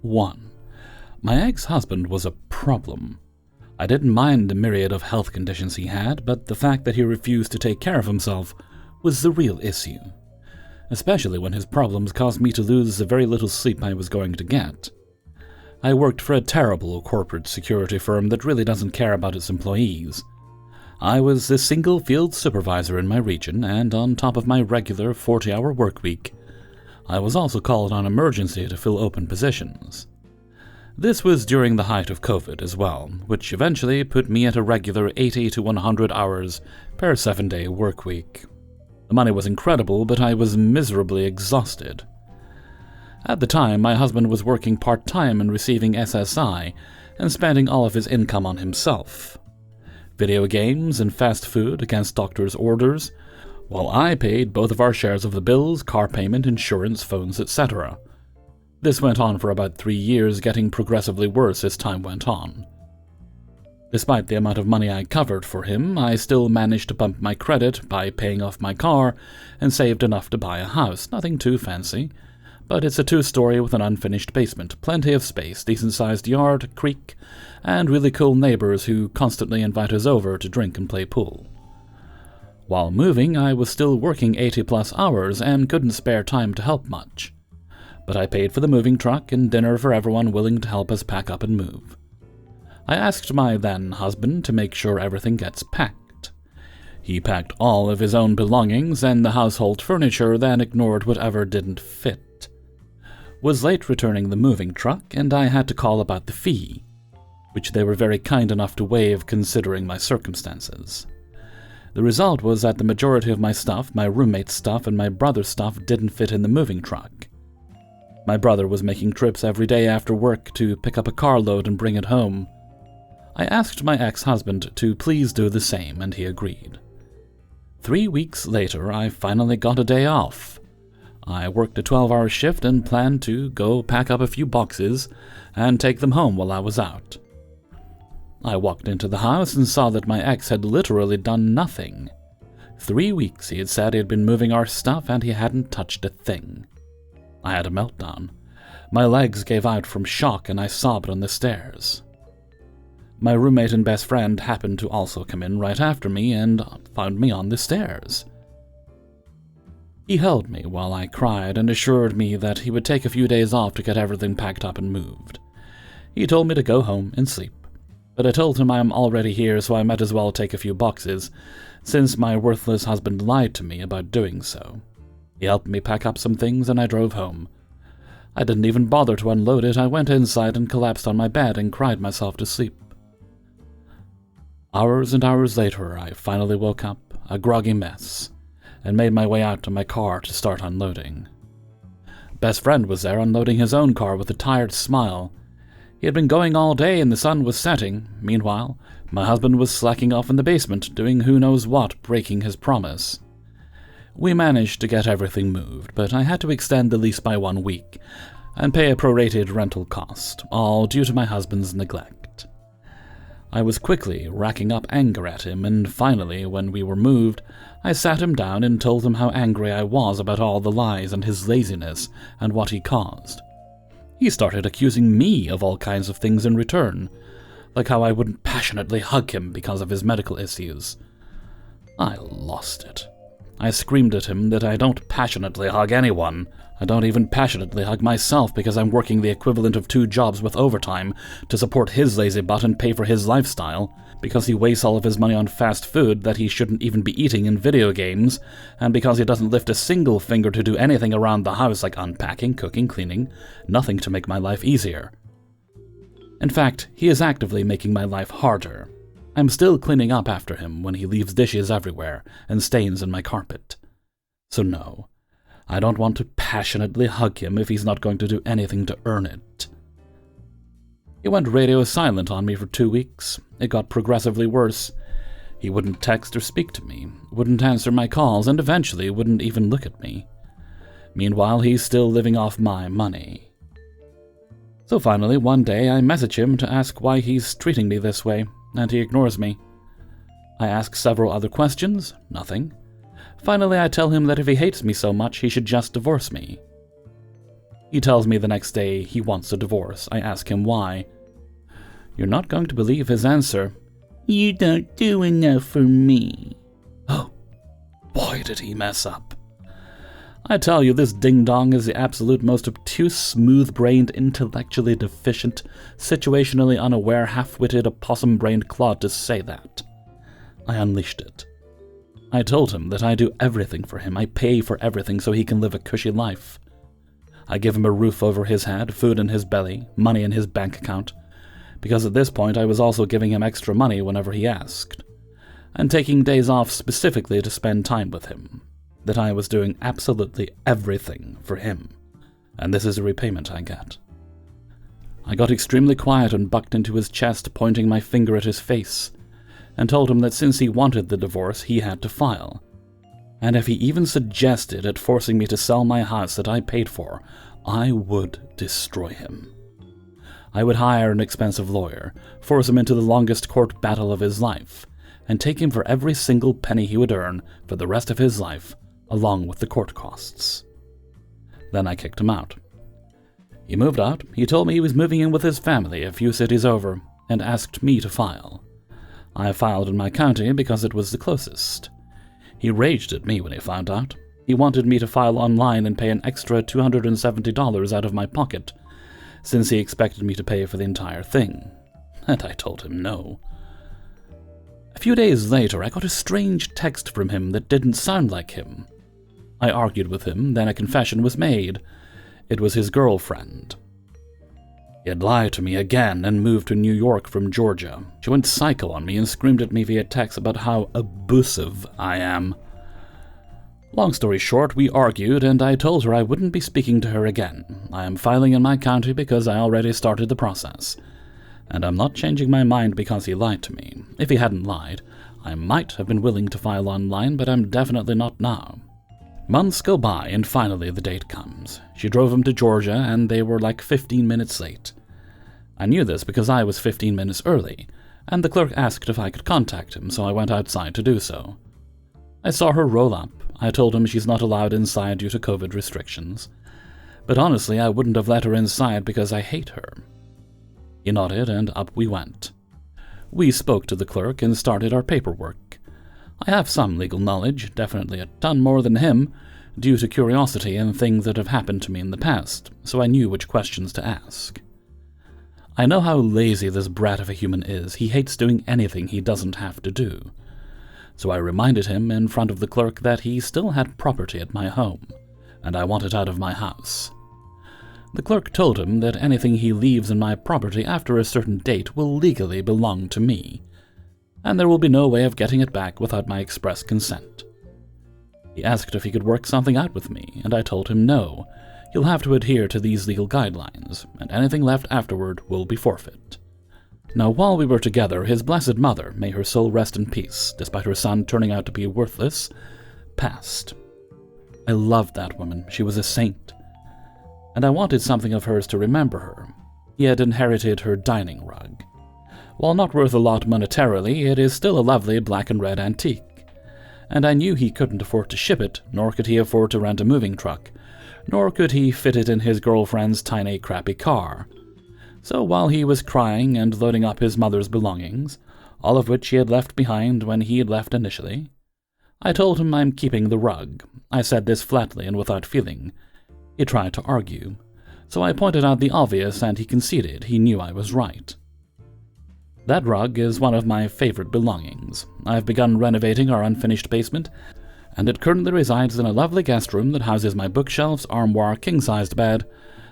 1. My ex-husband was a problem. I didn't mind the myriad of health conditions he had, but the fact that he refused to take care of himself was the real issue, especially when his problems caused me to lose the very little sleep I was going to get. I worked for a terrible corporate security firm that really doesn't care about its employees. I was the single field supervisor in my region, and on top of my regular 40-hour work week, I was also called on emergency to fill open positions. This was during the height of COVID as well, which eventually put me at a regular 80 to 100 hours per 7-day work week. The money was incredible, but I was miserably exhausted. At the time, my husband was working part-time and receiving SSI and spending all of his income on himself. Video games and fast food against doctor's orders, while I paid both of our shares of the bills, car payment, insurance, phones, etc. This went on for about 3 years, getting progressively worse as time went on. Despite the amount of money I covered for him, I still managed to bump my credit by paying off my car and saved enough to buy a house. Nothing too fancy, but it's a 2-story with an unfinished basement, plenty of space, decent-sized yard, creek, and really cool neighbors who constantly invite us over to drink and play pool. While moving, I was still working 80-plus hours and couldn't spare time to help much. But I paid for the moving truck and dinner for everyone willing to help us pack up and move. I asked my then-husband to make sure everything gets packed. He packed all of his own belongings and the household furniture, then ignored whatever didn't fit. Was late returning the moving truck, and I had to call about the fee, which they were very kind enough to waive considering my circumstances. The result was that the majority of my stuff, my roommate's stuff, and my brother's stuff didn't fit in the moving truck. My brother was making trips every day after work to pick up a carload and bring it home. I asked my ex-husband to please do the same, and he agreed. 3 weeks later, I finally got a day off. I worked a 12-hour shift and planned to go pack up a few boxes and take them home while I was out. I walked into the house and saw that my ex had literally done nothing. 3 weeks, he had said, he had been moving our stuff and he hadn't touched a thing. I had a meltdown. My legs gave out from shock and I sobbed on the stairs. My roommate and best friend happened to also come in right after me and found me on the stairs. He held me while I cried and assured me that he would take a few days off to get everything packed up and moved. He told me to go home and sleep, but I told him I am already here, so I might as well take a few boxes, since my worthless husband lied to me about doing so. He helped me pack up some things and I drove home. I didn't even bother to unload it. I went inside and collapsed on my bed and cried myself to sleep. Hours and hours later, I finally woke up, a groggy mess, and made my way out to my car to start unloading. Best friend was there unloading his own car with a tired smile. He had been going all day and the sun was setting. Meanwhile, my husband was slacking off in the basement, doing who knows what, breaking his promise. We managed to get everything moved, but I had to extend the lease by 1 week and pay a prorated rental cost, all due to my husband's neglect. I was quickly racking up anger at him, and finally, when we were moved, I sat him down and told him how angry I was about all the lies and his laziness and what he caused. He started accusing me of all kinds of things in return, like how I wouldn't passionately hug him because of his medical issues. I lost it. I screamed at him that I don't passionately hug anyone. I don't even passionately hug myself because I'm working the equivalent of 2 jobs with overtime to support his lazy butt and pay for his lifestyle, because he wastes all of his money on fast food that he shouldn't even be eating in video games, and because he doesn't lift a single finger to do anything around the house like unpacking, cooking, cleaning, nothing to make my life easier. In fact, he is actively making my life harder. I'm still cleaning up after him when he leaves dishes everywhere and stains in my carpet. So no, I don't want to passionately hug him if he's not going to do anything to earn it. He went radio silent on me for 2 weeks. It got progressively worse. He wouldn't text or speak to me, wouldn't answer my calls, and eventually wouldn't even look at me. Meanwhile, he's still living off my money. So finally, one day, I message him to ask why he's treating me this way, and he ignores me. I ask several other questions, nothing. Finally, I tell him that if he hates me so much, he should just divorce me. He tells me the next day he wants a divorce. I ask him why. You're not going to believe his answer. You don't do enough for me. Oh, boy did he mess up. I tell you, this ding-dong is the absolute most obtuse, smooth-brained, intellectually deficient, situationally unaware, half-witted, opossum-brained clod to say that. I unleashed it. I told him that I do everything for him. I pay for everything so he can live a cushy life. I give him a roof over his head, food in his belly, money in his bank account, because at this point I was also giving him extra money whenever he asked, and taking days off specifically to spend time with him. That I was doing absolutely everything for him, and this is a repayment I get. I got extremely quiet and bucked into his chest, pointing my finger at his face, and told him that since he wanted the divorce, he had to file. And if he even suggested at forcing me to sell my house that I paid for, I would destroy him. I would hire an expensive lawyer, force him into the longest court battle of his life, and take him for every single penny he would earn for the rest of his life, along with the court costs. Then I kicked him out. He moved out. He told me he was moving in with his family a few cities over, and asked me to file. I filed in my county because it was the closest. He raged at me when he found out. He wanted me to file online and pay an extra $270 out of my pocket, since he expected me to pay for the entire thing, and I told him no. A few days later, I got a strange text from him that didn't sound like him. I argued with him, then a confession was made. It was his girlfriend. He had lied to me again and moved to New York from Georgia. She went psycho on me and screamed at me via text about how abusive I am. Long story short, we argued, and I told her I wouldn't be speaking to her again. I am filing in my county because I already started the process. And I'm not changing my mind because he lied to me. If he hadn't lied, I might have been willing to file online, but I'm definitely not now. Months go by, and finally the date comes. She drove him to Georgia, and they were like 15 minutes late. I knew this because I was 15 minutes early, and the clerk asked if I could contact him, so I went outside to do so. I saw her roll up. I told him she's not allowed inside due to COVID restrictions. But honestly, I wouldn't have let her inside because I hate her. He nodded, and up we went. We spoke to the clerk and started our paperwork. I have some legal knowledge, definitely a ton more than him, due to curiosity and things that have happened to me in the past, so I knew which questions to ask. I know how lazy this brat of a human is. He hates doing anything he doesn't have to do. So I reminded him in front of the clerk that he still had property at my home, and I want it out of my house. The clerk told him that anything he leaves in my property after a certain date will legally belong to me, and there will be no way of getting it back without my express consent. He asked if he could work something out with me, and I told him no. He'll have to adhere to these legal guidelines, and anything left afterward will be forfeit. Now, while we were together, his blessed mother, may her soul rest in peace, despite her son turning out to be worthless, passed. I loved that woman. She was a saint. And I wanted something of hers to remember her. He had inherited her dining rug. While not worth a lot monetarily, it is still a lovely black and red antique. And I knew he couldn't afford to ship it, nor could he afford to rent a moving truck, nor could he fit it in his girlfriend's tiny, crappy car. So while he was crying and loading up his mother's belongings, all of which he had left behind when he had left initially, I told him I'm keeping the rug. I said this flatly and without feeling. He tried to argue, so I pointed out the obvious and he conceded. He knew I was right. That rug is one of my favorite belongings. I've begun renovating our unfinished basement, and it currently resides in a lovely guest room that houses my bookshelves, armoire, king-sized bed,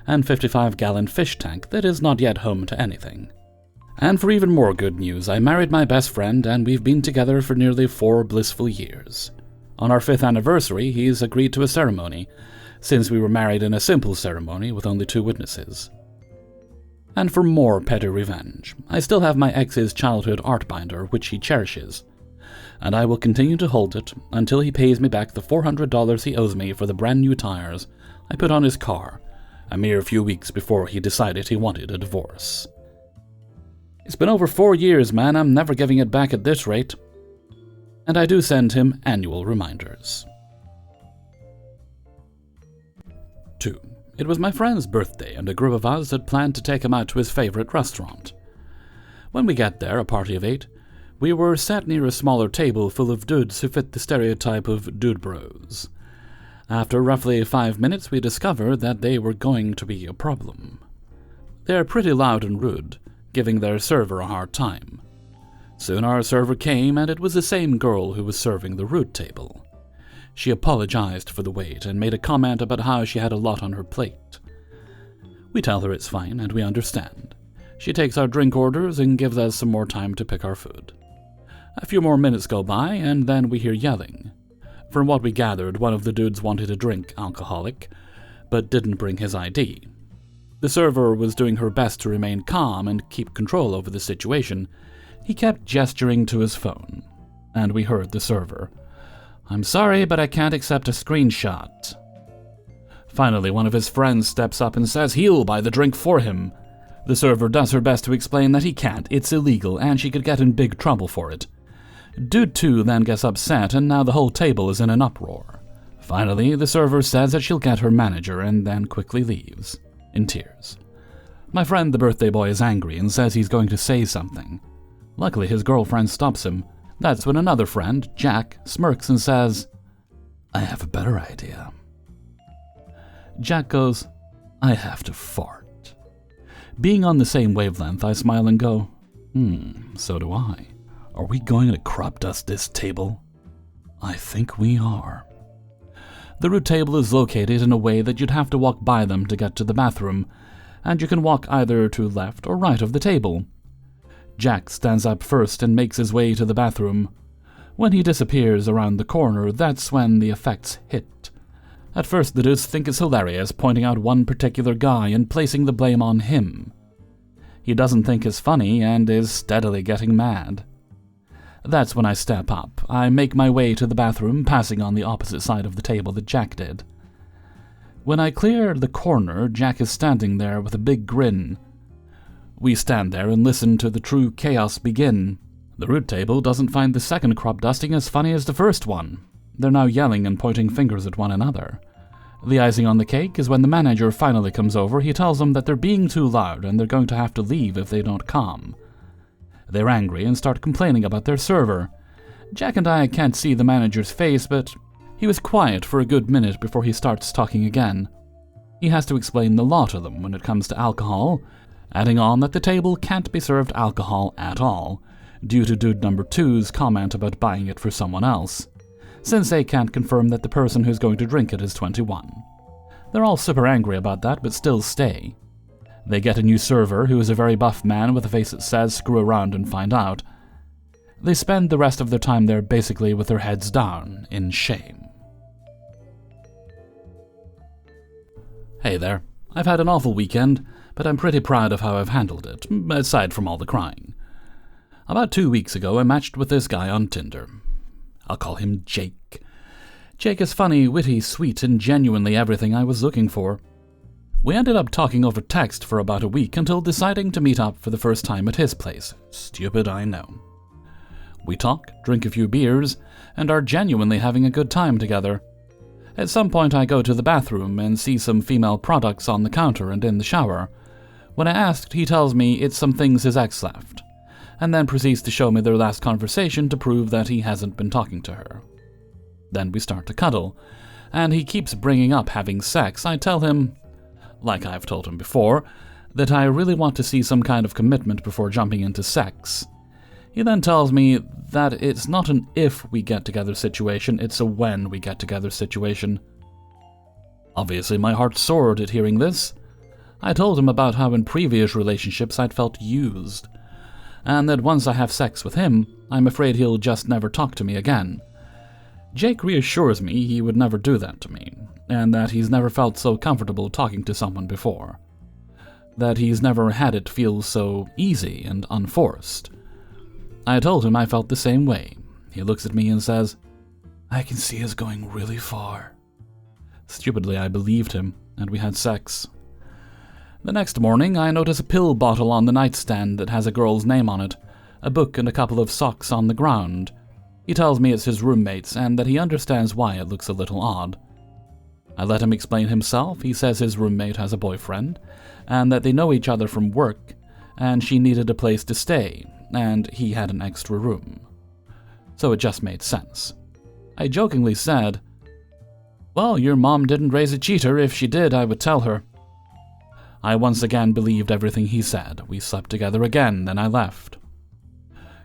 and 55-gallon fish tank that is not yet home to anything. And for even more good news, I married my best friend, and we've been together for nearly 4 blissful years. On our 5th anniversary, he's agreed to a ceremony, since we were married in a simple ceremony with only 2 witnesses. And for more petty revenge, I still have my ex's childhood art binder, which he cherishes, and I will continue to hold it until he pays me back the $400 he owes me for the brand new tires I put on his car a mere few weeks before he decided he wanted a divorce. It's been over 4 years, man. I'm never giving it back at this rate. And I do send him annual reminders. 2. It was my friend's birthday, and a group of us had planned to take him out to his favorite restaurant. When we get there, a party of 8, we were sat near a smaller table full of dudes who fit the stereotype of dude bros. After roughly 5 minutes, we discovered that they were going to be a problem. They're pretty loud and rude, giving their server a hard time. Soon our server came, and it was the same girl who was serving the rude table. She apologized for the wait and made a comment about how she had a lot on her plate. We tell her it's fine, and we understand. She takes our drink orders and gives us some more time to pick our food. A few more minutes go by, and then we hear yelling. From what we gathered, one of the dudes wanted a drink, alcoholic, but didn't bring his ID. The server was doing her best to remain calm and keep control over the situation. He kept gesturing to his phone, and we heard the server. "I'm sorry, but I can't accept a screenshot." Finally, one of his friends steps up and says he'll buy the drink for him. The server does her best to explain that he can't, it's illegal, and she could get in big trouble for it. Dude 2 then gets upset, and now the whole table is in an uproar. Finally, the server says that she'll get her manager and then quickly leaves, in tears. My friend, the birthday boy, is angry and says he's going to say something. Luckily, his girlfriend stops him. That's when another friend, Jack, smirks and says, "I have a better idea." Jack goes, "I have to fart." Being on the same wavelength, I smile and go, so do I. Are we going to crop dust this table? I think we are. The root table is located in a way that you'd have to walk by them to get to the bathroom, and you can walk either to left or right of the table. Jack stands up first and makes his way to the bathroom. When he disappears around the corner, that's when the effects hit. At first, the dudes think it's hilarious, pointing out one particular guy and placing the blame on him. He doesn't think it's funny and is steadily getting mad. That's when I step up. I make my way to the bathroom, passing on the opposite side of the table that Jack did. When I clear the corner, Jack is standing there with a big grin. We stand there and listen to the true chaos begin. The root table doesn't find the second crop dusting as funny as the first one. They're now yelling and pointing fingers at one another. The icing on the cake is when the manager finally comes over. He tells them that they're being too loud and they're going to have to leave if they don't calm. They're angry and start complaining about their server. Jack and I can't see the manager's face, but he was quiet for a good minute before he starts talking again. He has to explain the law to them when it comes to alcohol, adding on that the table can't be served alcohol at all, due to dude number 2's comment about buying it for someone else, since they can't confirm that the person who's going to drink it is 21. They're all super angry about that, but still stay. They get a new server, who is a very buff man with a face that says screw around and find out. They spend the rest of their time there basically with their heads down, in shame. Hey there. I've had an awful weekend, but I'm pretty proud of how I've handled it, aside from all the crying. About 2 weeks ago, I matched with this guy on Tinder. I'll call him Jake. Jake is funny, witty, sweet, and genuinely everything I was looking for. We ended up talking over text for about a week until deciding to meet up for the first time at his place. Stupid, I know. We talk, drink a few beers, and are genuinely having a good time together. At some point I go to the bathroom and see some female products on the counter and in the shower. When I asked, he tells me it's some things his ex left, and then proceeds to show me their last conversation to prove that he hasn't been talking to her. Then we start to cuddle, and he keeps bringing up having sex. I tell him, like I've told him before, that I really want to see some kind of commitment before jumping into sex. He then tells me that it's not an if we get together situation, it's a when we get together situation. Obviously, my heart soared at hearing this. I told him about how in previous relationships I'd felt used, and that once I have sex with him, I'm afraid he'll just never talk to me again. Jake reassures me he would never do that to me, and that he's never felt so comfortable talking to someone before. That he's never had it feel so easy and unforced. I told him I felt the same way. He looks at me and says, "I can see us going really far." Stupidly, I believed him, and we had sex. The next morning, I notice a pill bottle on the nightstand that has a girl's name on it, a book and a couple of socks on the ground. He tells me it's his roommate's and that he understands why it looks a little odd. I let him explain himself. He says his roommate has a boyfriend, and that they know each other from work, and she needed a place to stay, and he had an extra room. So it just made sense. I jokingly said, "Well, your mom didn't raise a cheater. If she did, I would tell her." I once again believed everything he said. We slept together again, then I left.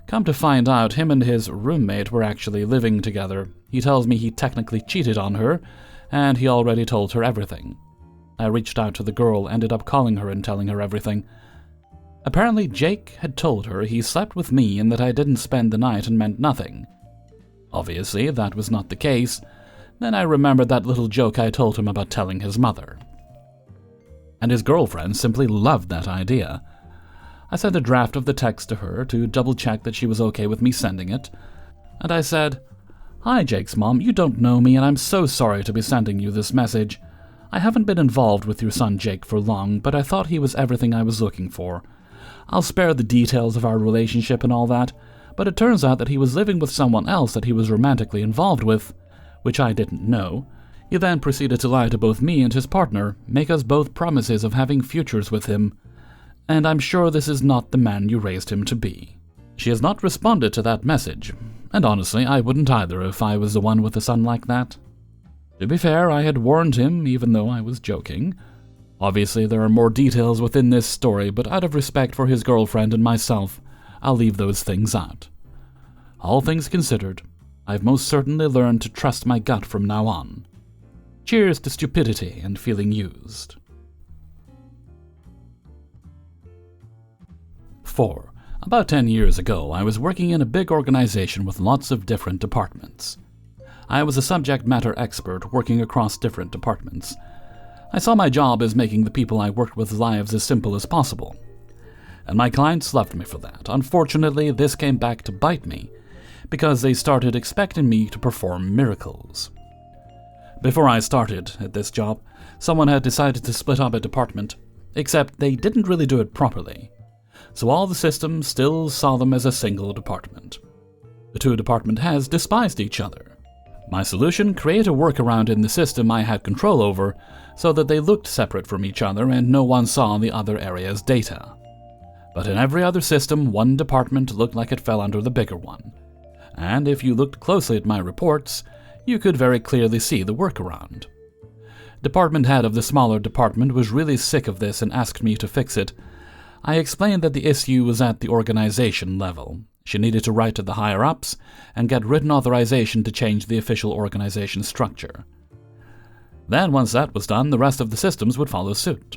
Come to find out, him and his roommate were actually living together. He tells me he technically cheated on her, and he already told her everything. I reached out to the girl, ended up calling her and telling her everything. Apparently Jake had told her he slept with me and that I didn't spend the night and meant nothing. Obviously, that was not the case. Then I remembered that little joke I told him about telling his mother. And his girlfriend simply loved that idea. I sent a draft of the text to her to double-check that she was okay with me sending it, and I said, "Hi, Jake's mom, you don't know me, and I'm so sorry to be sending you this message. I haven't been involved with your son Jake for long, but I thought he was everything I was looking for. I'll spare the details of our relationship and all that, but it turns out that he was living with someone else that he was romantically involved with, which I didn't know. He then proceeded to lie to both me and his partner, make us both promises of having futures with him, and I'm sure this is not the man you raised him to be." She has not responded to that message, and honestly, I wouldn't either if I was the one with a son like that. To be fair, I had warned him, even though I was joking. Obviously, there are more details within this story, but out of respect for his girlfriend and myself, I'll leave those things out. All things considered, I've most certainly learned to trust my gut from now on. Cheers to stupidity and feeling used. 4. About 10 years ago, I was working in a big organization with lots of different departments. I was a subject matter expert working across different departments. I saw my job as making the people I worked with lives as simple as possible. And my clients loved me for that. Unfortunately, this came back to bite me, because they started expecting me to perform miracles. Before I started at this job, someone had decided to split up a department, except they didn't really do it properly. So all the systems still saw them as a single department. The two department heads despised each other. My solution: create a workaround in the system I had control over so that they looked separate from each other and no one saw the other area's data. But in every other system, one department looked like it fell under the bigger one. And if you looked closely at my reports, you could very clearly see the workaround. Department head of the smaller department was really sick of this and asked me to fix it. I explained that the issue was at the organization level. She needed to write to the higher-ups and get written authorization to change the official organization structure. Then, once that was done, the rest of the systems would follow suit.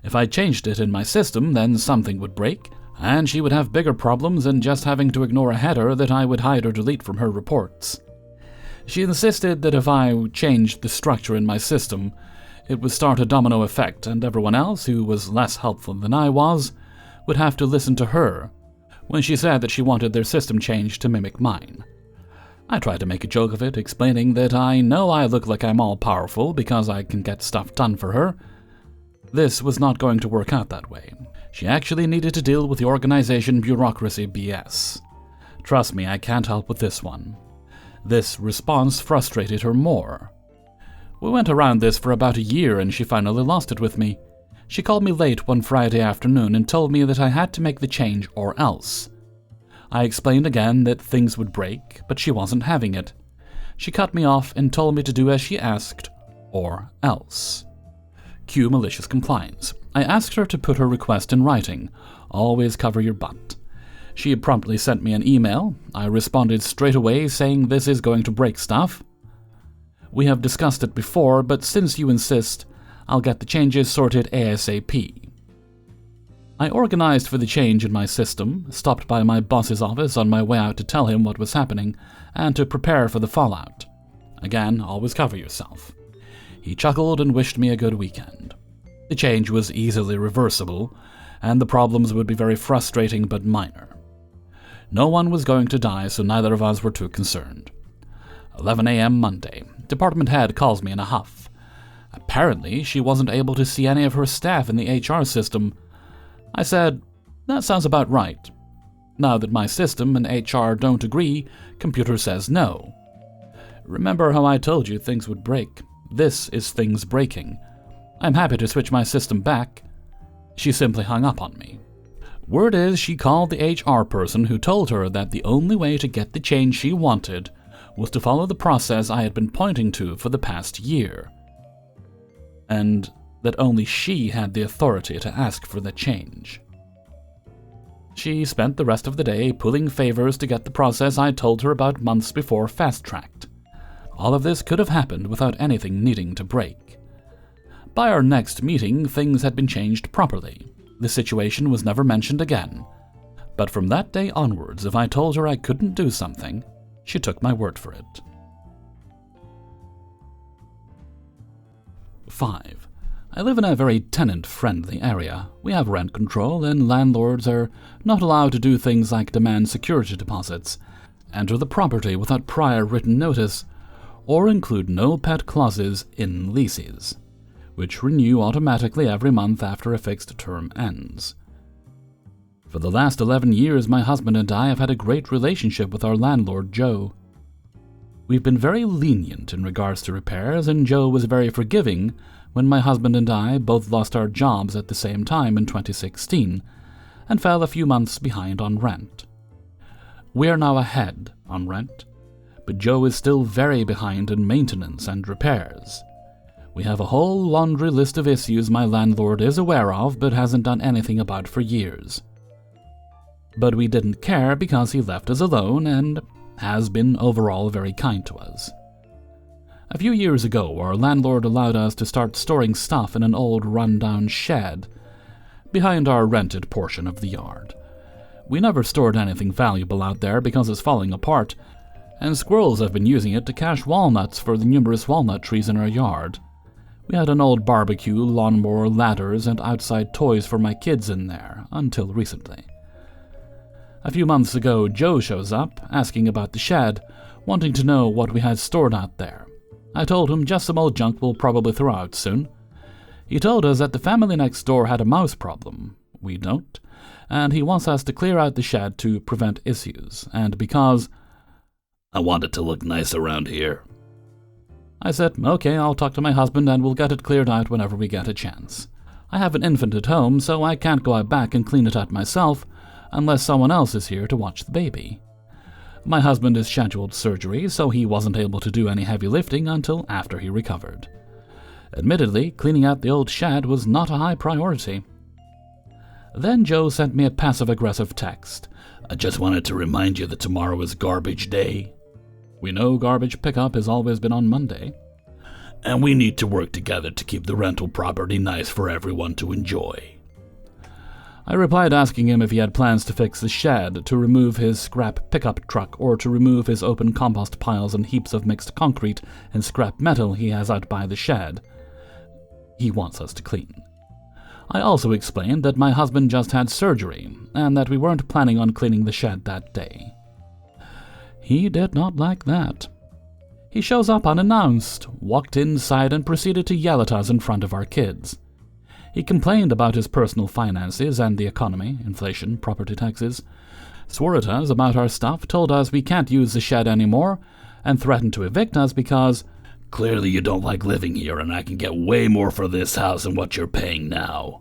If I changed it in my system, then something would break, and she would have bigger problems than just having to ignore a header that I would hide or delete from her reports. She insisted that if I changed the structure in my system, it would start a domino effect, and everyone else, who was less helpful than I was, would have to listen to her when she said that she wanted their system changed to mimic mine. I tried to make a joke of it, explaining that I know I look like I'm all-powerful because I can get stuff done for her. This was not going to work out that way. She actually needed to deal with the organization bureaucracy BS. Trust me, I can't help with this one. This response frustrated her more. We went around this for about a year and she finally lost it with me. She called me late one Friday afternoon and told me that I had to make the change or else. I explained again that things would break, but she wasn't having it. She cut me off and told me to do as she asked, or else. Cue malicious compliance. I asked her to put her request in writing. Always cover your butt. She promptly sent me an email. I responded straight away saying this is going to break stuff. We have discussed it before, but since you insist, I'll get the changes sorted ASAP. I organized for the change in my system, stopped by my boss's office on my way out to tell him what was happening, and to prepare for the fallout. Again, always cover yourself. He chuckled and wished me a good weekend. The change was easily reversible, and the problems would be very frustrating but minor. No one was going to die, so neither of us were too concerned. 11 a.m. Monday. Department head calls me in a huff. Apparently, she wasn't able to see any of her staff in the HR system. I said, that sounds about right. Now that my system and HR don't agree, computer says no. Remember how I told you things would break? This is things breaking. I'm happy to switch my system back." She simply hung up on me. Word is she called the HR person who told her that the only way to get the change she wanted was to follow the process I had been pointing to for the past year, and that only she had the authority to ask for the change. She spent the rest of the day pulling favors to get the process I told her about months before fast-tracked. All of this could have happened without anything needing to break. By our next meeting, things had been changed properly. The situation was never mentioned again. But from that day onwards, if I told her I couldn't do something, she took my word for it. 5. I live in a very tenant-friendly area. We have rent control, and landlords are not allowed to do things like demand security deposits, enter the property without prior written notice, or include no pet clauses in leases, which renew automatically every month after a fixed term ends. For the last 11 years, my husband and I have had a great relationship with our landlord, Joe. We've been very lenient in regards to repairs, and Joe was very forgiving when my husband and I both lost our jobs at the same time in 2016 and fell a few months behind on rent. We are now ahead on rent, but Joe is still very behind in maintenance and repairs. We have a whole laundry list of issues my landlord is aware of but hasn't done anything about for years. But we didn't care because he left us alone and has been overall very kind to us. A few years ago, our landlord allowed us to start storing stuff in an old run-down shed behind our rented portion of the yard. We never stored anything valuable out there because it's falling apart, and squirrels have been using it to cache walnuts for the numerous walnut trees in our yard. We had an old barbecue, lawnmower, ladders, and outside toys for my kids in there, until recently. A few months ago, Joe shows up, asking about the shed, wanting to know what we had stored out there. I told him just some old junk we'll probably throw out soon. He told us that the family next door had a mouse problem. We don't, and he wants us to clear out the shed to prevent issues, and because I want it to look nice around here. I said, okay, I'll talk to my husband and we'll get it cleared out whenever we get a chance. I have an infant at home, so I can't go out back and clean it out myself unless someone else is here to watch the baby. My husband is scheduled surgery, so he wasn't able to do any heavy lifting until after he recovered. Admittedly, cleaning out the old shed was not a high priority. Then Joe sent me a passive-aggressive text. I just wanted to remind you that tomorrow is garbage day. We know garbage pickup has always been on Monday. And we need to work together to keep the rental property nice for everyone to enjoy. I replied asking him if he had plans to fix the shed, to remove his scrap pickup truck, or to remove his open compost piles and heaps of mixed concrete and scrap metal he has out by the shed. He wants us to clean. I also explained that my husband just had surgery, and that we weren't planning on cleaning the shed that day. He did not like that. He shows up unannounced, walked inside and proceeded to yell at us in front of our kids. He complained about his personal finances and the economy, inflation, property taxes, swore at us about our stuff, told us we can't use the shed anymore, and threatened to evict us because clearly you don't like living here and I can get way more for this house than what you're paying now.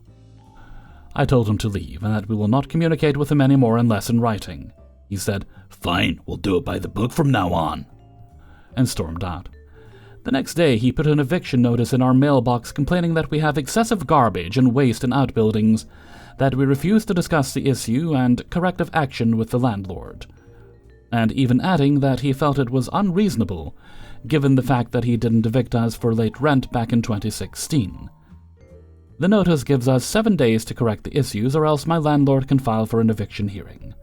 I told him to leave and that we will not communicate with him anymore unless in writing. He said, "Fine, we'll do it by the book from now on," and stormed out. The next day, he put an eviction notice in our mailbox complaining that we have excessive garbage and waste in outbuildings, that we refuse to discuss the issue and corrective action with the landlord, and even adding that he felt it was unreasonable given the fact that he didn't evict us for late rent back in 2016. The notice gives us 7 days to correct the issues or else my landlord can file for an eviction hearing.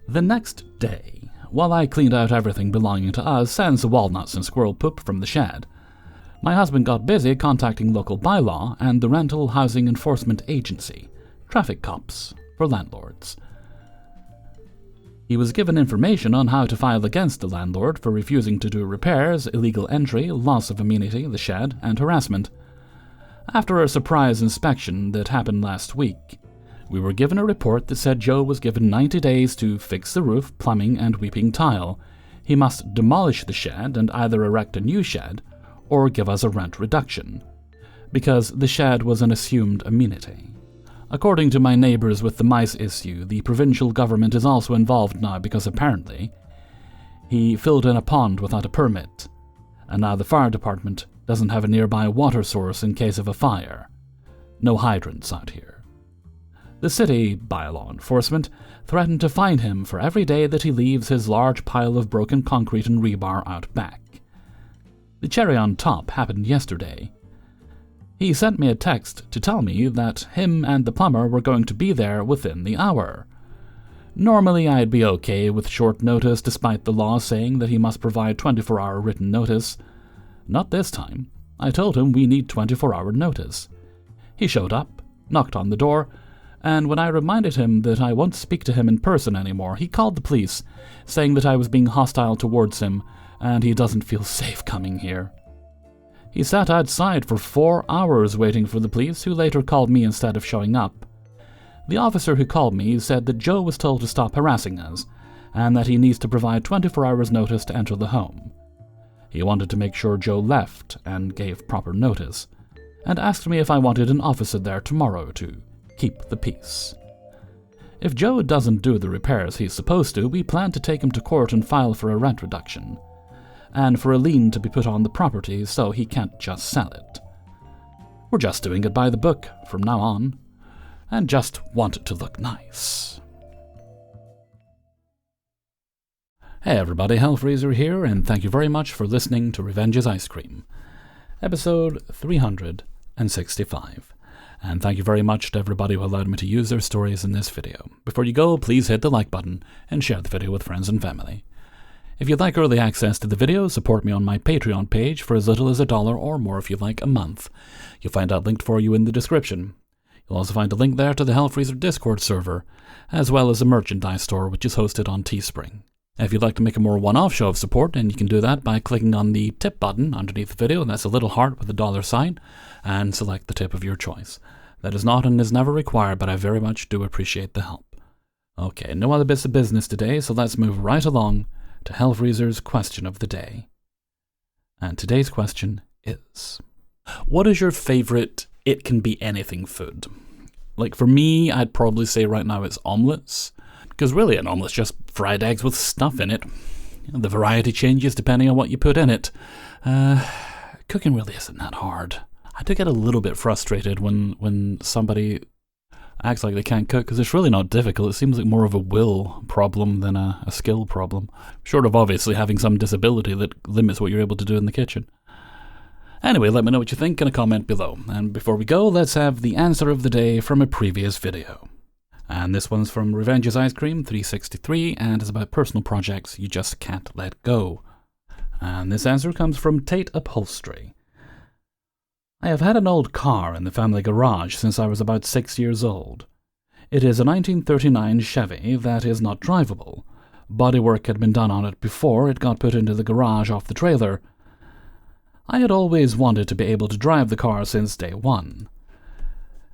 The next day, while I cleaned out everything belonging to us, sans the walnuts and squirrel poop from the shed, my husband got busy contacting local bylaw and the Rental Housing Enforcement Agency, traffic cops, for landlords. He was given information on how to file against the landlord for refusing to do repairs, illegal entry, loss of amenity, the shed, and harassment. After a surprise inspection that happened last week, we were given a report that said Joe was given 90 days to fix the roof, plumbing, and weeping tile. He must demolish the shed and either erect a new shed or give us a rent reduction, because the shed was an assumed amenity. According to my neighbors with the mice issue, the provincial government is also involved now because apparently he filled in a pond without a permit, and now the fire department doesn't have a nearby water source in case of a fire. No hydrants out here. The city, by law enforcement, threatened to fine him for every day that he leaves his large pile of broken concrete and rebar out back. The cherry on top happened yesterday. He sent me a text to tell me that him and the plumber were going to be there within the hour. Normally I'd be okay with short notice despite the law saying that he must provide 24-hour written notice. Not this time. I told him we need 24-hour notice. He showed up, knocked on the door, and when I reminded him that I won't speak to him in person anymore, he called the police, saying that I was being hostile towards him and he doesn't feel safe coming here. He sat outside for 4 hours waiting for the police, who later called me instead of showing up. The officer who called me said that Joe was told to stop harassing us, and that he needs to provide 24 hours notice to enter the home. He wanted to make sure Joe left and gave proper notice, and asked me if I wanted an officer there tomorrow to keep the peace. If Joe doesn't do the repairs he's supposed to, we plan to take him to court and file for a rent reduction, and for a lien to be put on the property so he can't just sell it. We're just doing it by the book from now on, and just want it to look nice. Hey everybody, Hellfreezer here, and thank you very much for listening to Revenge's Ice Cream, episode 365. And thank you very much to everybody who allowed me to use their stories in this video. Before you go, please hit the like button and share the video with friends and family. If you'd like early access to the video, support me on my Patreon page for as little as $1 or more if you'd like a month. You'll find that linked for you in the description. You'll also find a link there to the Hellfreezer Discord server, as well as a merchandise store which is hosted on Teespring. If you'd like to make a more one-off show of support, then you can do that by clicking on the tip button underneath the video, and that's a little heart with a $sign, and select the tip of your choice. That is not and is never required, but I very much do appreciate the help. Okay, no other bits of business today, so let's move right along to Hellfreezer's question of the day. And today's question is, what is your favorite it-can-be-anything food? Like for me, I'd probably say right now it's omelets, because really an omelet's just fried eggs with stuff in it. The variety changes depending on what you put in it. Cooking really isn't that hard. I do get a little bit frustrated when somebody acts like they can't cook, because it's really not difficult. It seems like more of a will problem than a skill problem, short of obviously having some disability that limits what you're able to do in the kitchen. Anyway, let me know what you think in a comment below. And before we go, let's have the answer of the day from a previous video. And this one's from Revenge's Ice Cream 363, and is about personal projects you just can't let go. And this answer comes from Tate Upholstery. I have had an old car in the family garage since I was about 6 years old. It is a 1939 Chevy that is not drivable. Bodywork had been done on it before it got put into the garage off the trailer. I had always wanted to be able to drive the car since day one.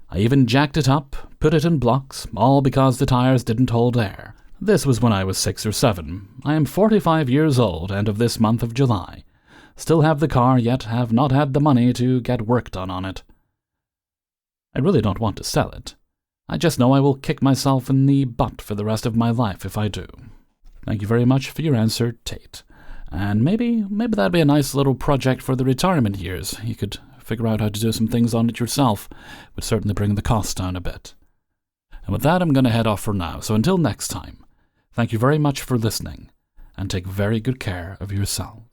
I even jacked it up, put it in blocks, all because the tires didn't hold air. This was when I was 6 or 7. I am 45 years old, and of this month of July. Still have the car, yet have not had the money to get work done on it. I really don't want to sell it. I just know I will kick myself in the butt for the rest of my life if I do. Thank you very much for your answer, Tate. And maybe that'd be a nice little project for the retirement years. You could figure out how to do some things on it yourself. It would certainly bring the cost down a bit. And with that, I'm going to head off for now. So until next time, thank you very much for listening, and take very good care of yourself.